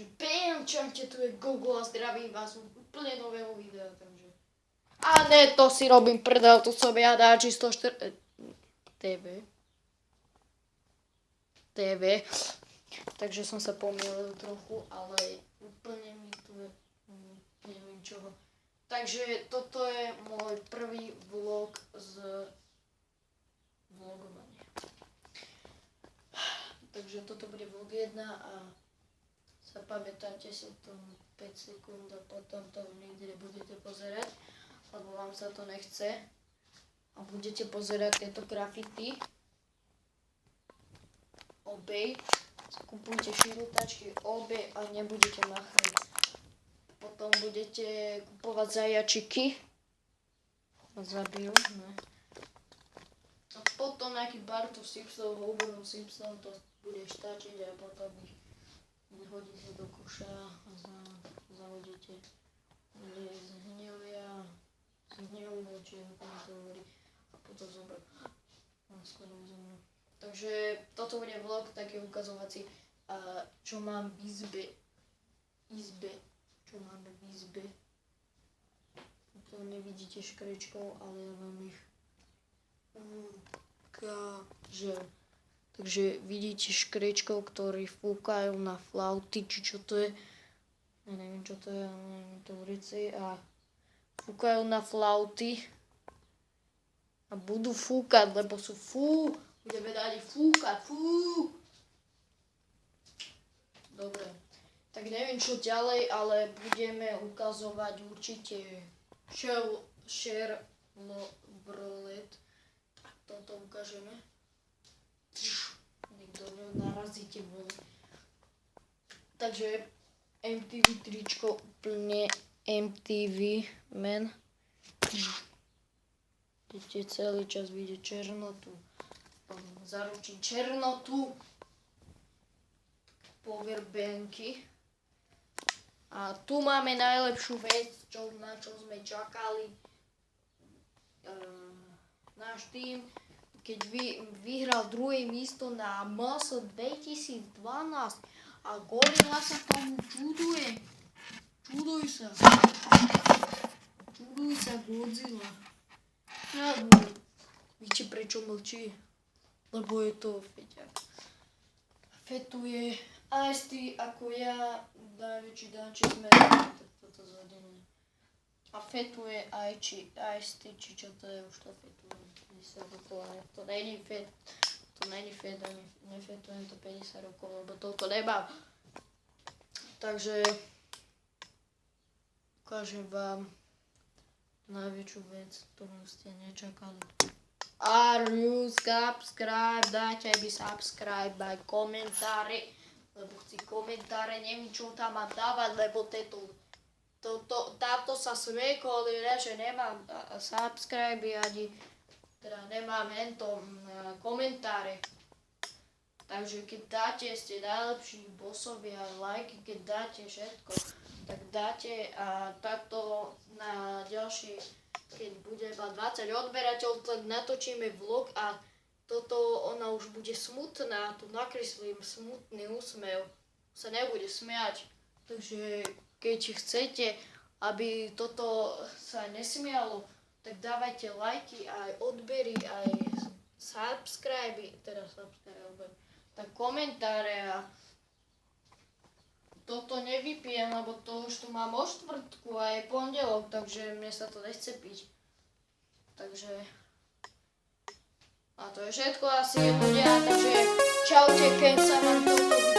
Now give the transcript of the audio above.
Takže bam, čaute, tu je Google a zdravím vás u úplne nového videa, takže... A ne, to si robím prdel, tu som ja dá čisto TV. Takže som sa pomýlil trochu, ale úplne mi tu je... neviem čoho. Takže toto je môj prvý vlog z vlogovania. Takže toto bude vlog 1 a zapamätajte si to 5 sekúnd a potom to nikdy nebudete pozerať, lebo vám sa to nechce a budete pozerať tieto grafity. Obej, kupujte širutačky, obej a nebudete machať. Potom budete kupovať zajačiky. Zabijú, ne. A potom nejaký Bartov Simpson, Homerov Simpson, to bude štáčiť a potom ich hodíte do koša a zahodíte zhnilinu, či ako to hovorí, a potom zobrať. Skoro uzemnú. Takže toto bude vlog taký ukazovací, čo mám v izbe. Čo máme v izbe. To nevidíte škrečkou, ale ja vám ich ukážem. Takže vidíte škrečkov, ktorí fúkajú na flauty, či čo to je. Ja neviem, čo to je, ale neviem to ulici. A fúkajú na flauty. A budú fúkať, lebo sú budeme dať fúkať, Dobre. Tak neviem čo ďalej, ale budeme ukazovať určite Chevrolet. Tak toto ukážeme. Niekto narazíte vole. Takže MTV tričko, úplne MTV man. Vidíte, celý čas vidieť černotu. Zaručím černotu. Powerbanky. A tu máme najlepšiu vec, na čo sme čakali. Náš tým, keď vyhral druhé místo na MS 2012 a Gorila sa tomu čuduje. Čuduj sa Godzilla. Víte prečo mlčí? Lebo je to feťak. Fetuje Ice-T ako ja, najväčší danči sme, toto zvedené. A fetuje Ice-T, či čo to je, už to fetuje 50 rokov, ale to není fet, ani nefetujem to 50 rokov, lebo toľko nemám. Takže ukážem vám najväčšiu vec, ktorú ste nečakali. Are you subscribe? Dajte mi subscribe aj komentáre, lebo chci komentáre, neviem čo tam mám dávať, lebo táto sa smeko, že nemám subscribe ani, teda nemám komentáre. Takže keď dáte, ste najlepší bossovia, like, keď dáte všetko, tak dáte a takto na ďalší, keď bude mať 20 odberateľov, tak natočíme vlog a ona už bude smutná, tu nakreslím smutný úsmev, sa nebude smiať. Takže keď chcete, aby toto sa nesmialo, tak dávajte lajky, aj odbery, aj subscribe, tak komentáre a toto nevypijem, lebo to už tu mám o štvrtku a je pondelok, takže mne sa to nechce piť. Takže... A to je všetko asi ľudia, takže čaute, keď sa vám toto